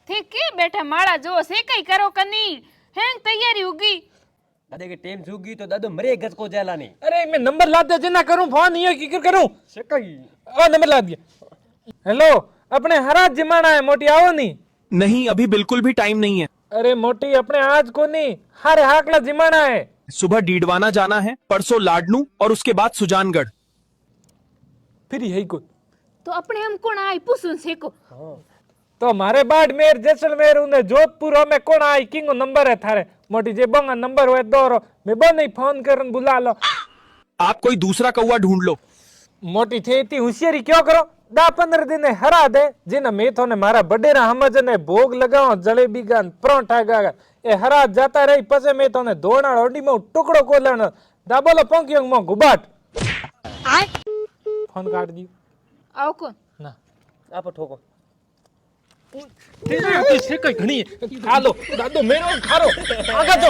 ઠીક કે બેઠા માળા જો से कई करो कनी हैं तैयारी होगी दादा के टाइम सूगी तो दादो मरे गज को जाला नहीं। अरे मैं नंबर ला दे जिना करूं फोन ये की करूं सकई नंबर ला दिया। हेलो अपने हराज जमाना है मोटी आओ नहीं। नहीं अभी बिल्कुल भी टाइम नहीं है। अरे मोटी अपने आज को नहीं हारे हाकला जमाना है। सुबह डीडवाना जाना है, परसों लाडनू और उसके बाद सुजानगढ़। फिर यही को तो अपने हम कौन आई पूछूं से को तो मारे बाड़मेर जैसलमेर उन्हें जोधपुर में कौन आई किंग नंबर है थारे मोटी जे बंगा नंबर हुए दोरो मैं बन फोन करन बुला लो। आप कोई दूसरा कौवा ढूंढ लो। मोटी थे इतनी होशियारी क्यों करो 10-15 दिन हरा दे जिन्हें मैं तो ने मारा बडेरा समझ ने भोग लगाओ जलेबी गान परोठा गा ए हरा जाता रही पसे मैं तो ने धोना ओडी में टुकड़ो को लेना दा बोलो पोंकियो मो गुबाट फोन काट दी आओ कौन ना आप ठोको से कई घणी खा लो दादो मेरो खारो आगा तो